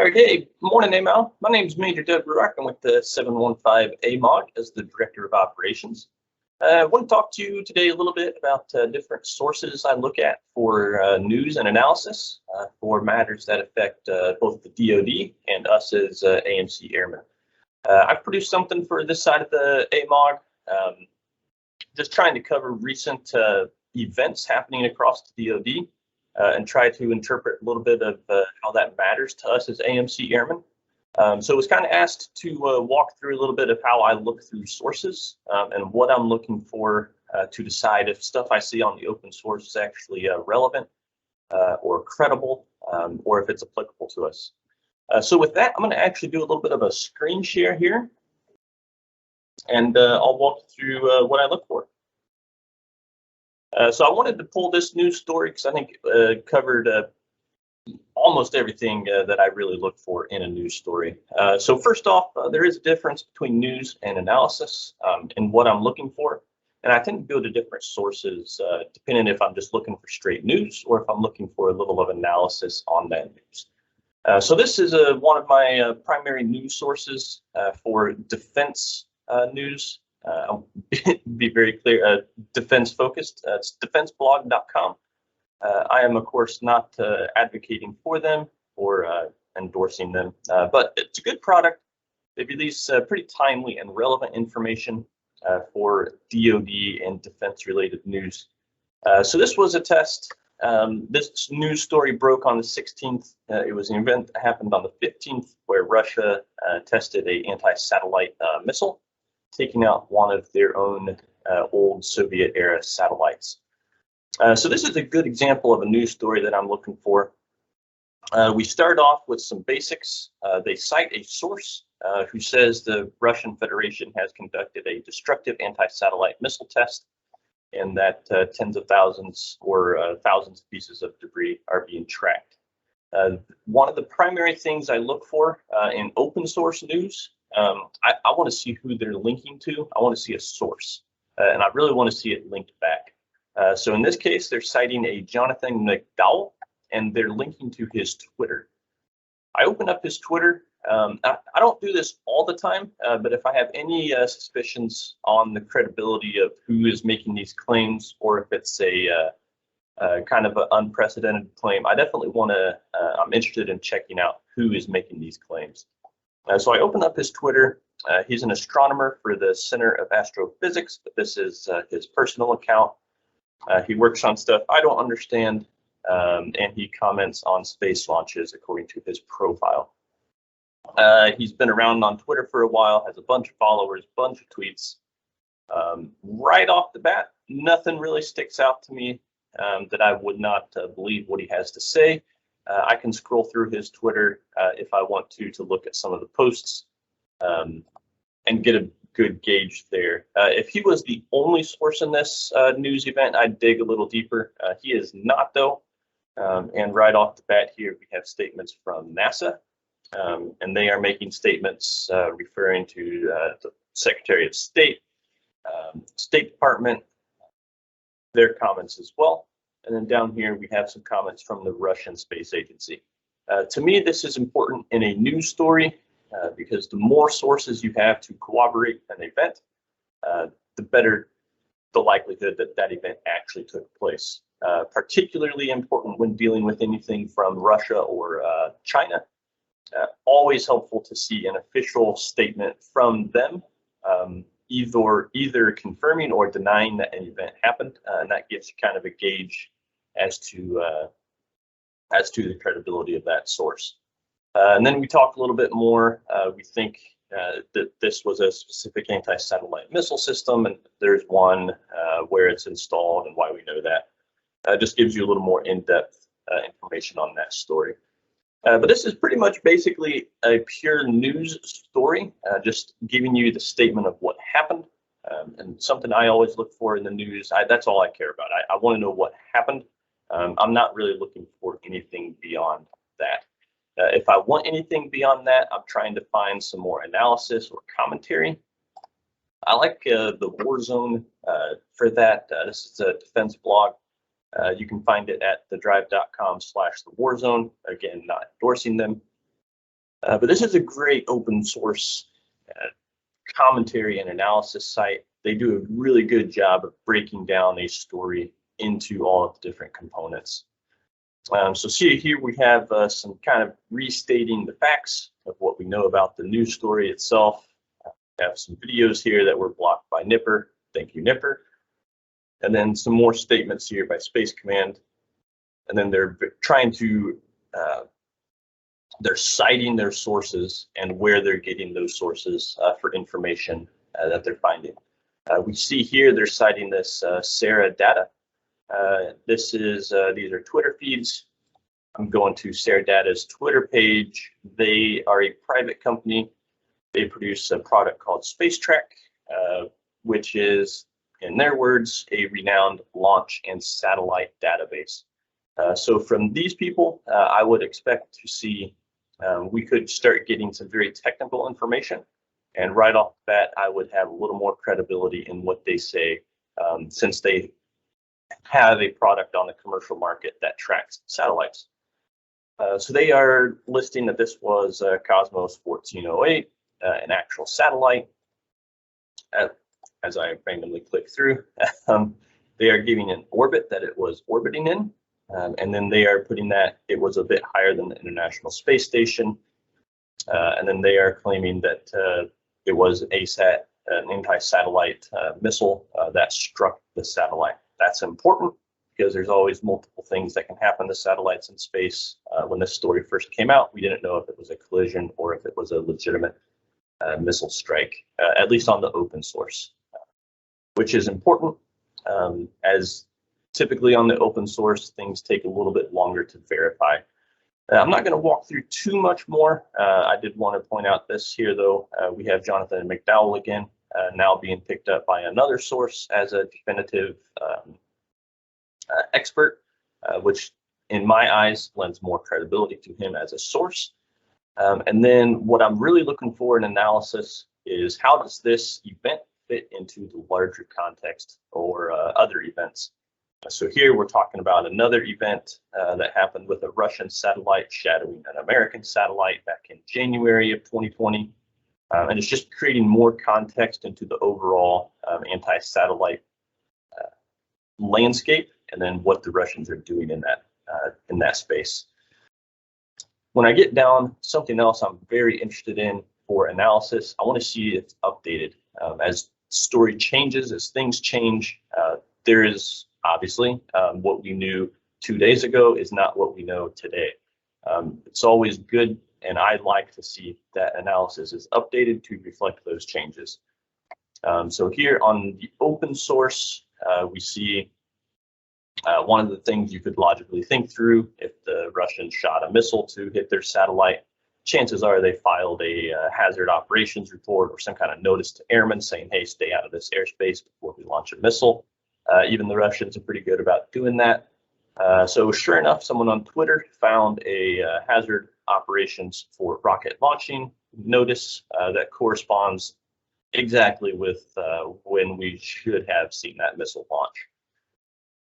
All right, hey, morning, AMOG. My name is Major Doug Ruark. I'm with the 715 AMOG as the Director of Operations. I want to talk to you today a little bit about different sources I look at for news and analysis for matters that affect both the DoD and us as AMC airmen. I've produced something for this side of the AMOG, just trying to cover recent events happening across the DoD. And try to interpret a little bit of how that matters to us as AMC airmen. So I was kind of asked to walk through a little bit of how I look through sources and what I'm looking for to decide if stuff I see on the open source is actually relevant or credible, or if it's applicable to us. So with that, I'm going to actually do a little bit of a screen share here, and I'll walk through what I look for. So I wanted to pull this news story because I think it covered almost everything that I really look for in a news story. So first off, there is a difference between news and analysis in what I'm looking for. And I tend to go to different sources depending if I'm just looking for straight news or if I'm looking for a little of analysis on that news. So this is one of my primary news sources for defense news. I'll be very clear, defense focused. It's defenseblog.com. I am, of course, not advocating for them or endorsing them, but it's a good product. They release pretty timely and relevant information for DoD and defense related news. So this was a test. This news story broke on the 16th. It was an event that happened on the 15th where Russia tested an anti-satellite missile, taking out one of their own old Soviet-era satellites. So this is a good example of a news story that I'm looking for. We start off with some basics. They cite a source who says the Russian Federation has conducted a destructive anti-satellite missile test, and that tens of thousands or thousands of pieces of debris are being tracked. One of the primary things I look for in open source news, I want to see who they're linking to. I want to see a source, and I really want to see it linked back. So in this case, they're citing a Jonathan McDowell, and they're linking to his Twitter. I open up his Twitter. I don't do this all the time, but if I have any suspicions on the credibility of who is making these claims, or if it's a kind of an unprecedented claim, I definitely want to, I'm interested in checking out who is making these claims. So I open up his Twitter. He's an astronomer for the Center of Astrophysics, but this is his personal account. He works on stuff I don't understand, and he comments on space launches according to his profile. He's been around on Twitter for a while, has a bunch of followers, bunch of tweets. Right off the bat, nothing really sticks out to me that I would not believe what he has to say. I can scroll through his Twitter if I want to look at some of the posts and get a good gauge there. If he was the only source in this news event, I'd dig a little deeper. He is not, though. And right off the bat here, we have statements from NASA, and they are making statements referring to the Secretary of State, State Department, their comments as well. And then down here, we have some comments from the Russian Space Agency. To me, this is important in a news story because the more sources you have to corroborate an event, the better the likelihood that that event actually took place. Particularly important when dealing with anything from Russia or China. Always helpful to see an official statement from them, either confirming or denying that an event happened, and that gives you kind of a gauge as to the credibility of that source. And then we talk a little bit more. We think that this was a specific anti-satellite missile system, and there's one where it's installed and why we know that. Just gives you a little more in-depth information on that story. But this is pretty much basically a pure news story, just giving you the statement of what happened. And something I always look for in the news, that's all I care about. I want to know what happened. I'm not really looking for anything beyond that. If I want anything beyond that, I'm trying to find some more analysis or commentary. I like the Warzone for that. This is a defense blog. You can find it at thedrive.com/thewarzone. Again, not endorsing them. But this is a great open source commentary and analysis site. They do a really good job of breaking down a story into all of the different components. So see here we have some kind of restating the facts of what we know about the news story itself. We have some videos here that were blocked by Nipper. Thank you, Nipper. And then some more statements here by Space Command. And then they're trying to, they're citing their sources and where they're getting those sources for information that they're finding. We see here they're citing this Sarah data. These are Twitter feeds. I'm going to Sarah Data's Twitter page. They are a private company. They produce a product called Space Track, which is, in their words, a renowned launch and satellite database. So from these people, I would expect to see we could start getting some very technical information. And right off the bat, I would have a little more credibility in what they say, since they have a product on the commercial market that tracks satellites. So they are listing that this was Cosmos 1408, an actual satellite. As I randomly click through, they are giving an orbit that it was orbiting in, and then they are putting that it was a bit higher than the International Space Station, and then they are claiming that it was ASAT, an anti-satellite missile that struck the satellite. That's important because there's always multiple things that can happen to satellites in space. When this story first came out, we didn't know if it was a collision or if it was a legitimate missile strike, at least on the open source, which is important, as typically on the open source, things take a little bit longer to verify. I'm not going to walk through too much more. I did want to point out this here, though. We have Jonathan McDowell again, now being picked up by another source as a definitive expert, which in my eyes lends more credibility to him as a source. And then what I'm really looking for in analysis is how does this event fit into the larger context or other events. So here we're talking about another event that happened with a Russian satellite shadowing an American satellite back in January of 2020. And it's just creating more context into the overall anti-satellite landscape, and then what the Russians are doing in that space. When I get down, something else I'm very interested in for analysis, I want to see it updated. As story changes, as things change, there is obviously what we knew 2 days ago is not what we know today. It's always good, and I like to see that analysis is updated to reflect those changes. So here on the open source, we see one of the things you could logically think through, if the Russians shot a missile to hit their satellite, chances are they filed a hazard operations report or some kind of notice to airmen saying, hey, stay out of this airspace before we launch a missile. Even the Russians are pretty good about doing that. So sure enough, someone on Twitter found a hazard operations for rocket launching notice that corresponds exactly with when we should have seen that missile launch.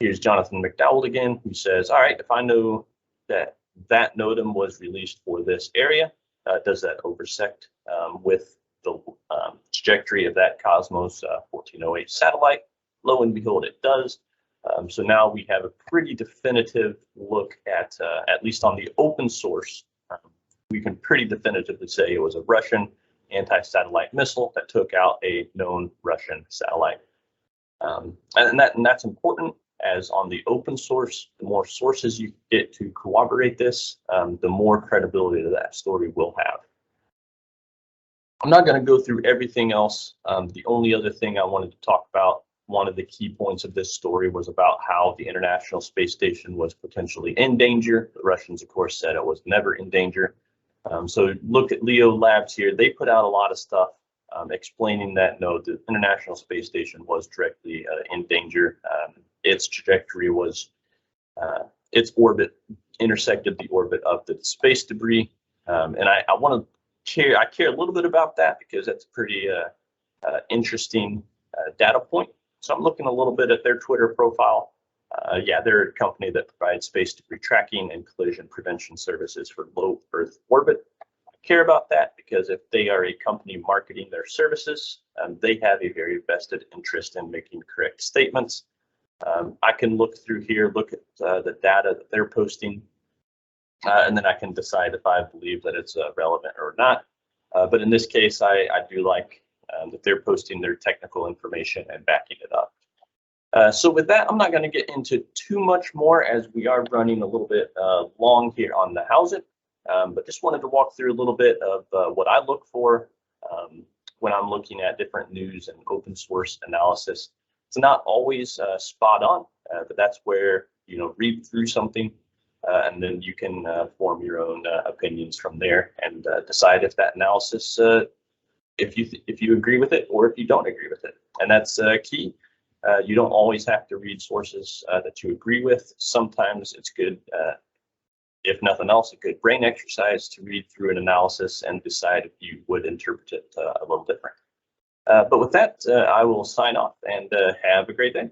Here's Jonathan McDowell again, who says, all right, if I know that that NOTAM was released for this area, does that intersect with the trajectory of that Cosmos 1408 satellite? Lo and behold, it does. So now we have a pretty definitive look at least on the open source, we can pretty definitively say it was a Russian anti-satellite missile that took out a known Russian satellite. And that's important, as on the open source, the more sources you get to corroborate this, the more credibility that story will have. I'm not going to go through everything else. The only other thing I wanted to talk about, one of the key points of this story was about how the International Space Station was potentially in danger. The Russians, of course, said it was never in danger. So look at Leo Labs here. They put out a lot of stuff explaining that no, the International Space Station was directly in danger. Its trajectory was, its orbit intersected the orbit of the space debris. And I care a little bit about that because that's a pretty interesting data point. So I'm looking a little bit at their Twitter profile. Yeah, they're a company that provides space debris tracking and collision prevention services for low Earth orbit. I care about that because if they are a company marketing their services, they have a very vested interest in making correct statements. I can look through here, look at the data that they're posting, and then I can decide if I believe that it's relevant or not. But in this case, I do like that they're posting their technical information and backing it up. So with that, I'm not going to get into too much more as we are running a little bit long here on the Howzit, but just wanted to walk through a little bit of what I look for when I'm looking at different news and open source analysis. It's not always spot on, but that's where, read through something and then you can form your own opinions from there and decide if that analysis, if you agree with it or if you don't agree with it. And that's key. You don't always have to read sources that you agree with. Sometimes it's good, if nothing else, a good brain exercise to read through an analysis and decide if you would interpret it a little different. But with that, I will sign off and have a great day.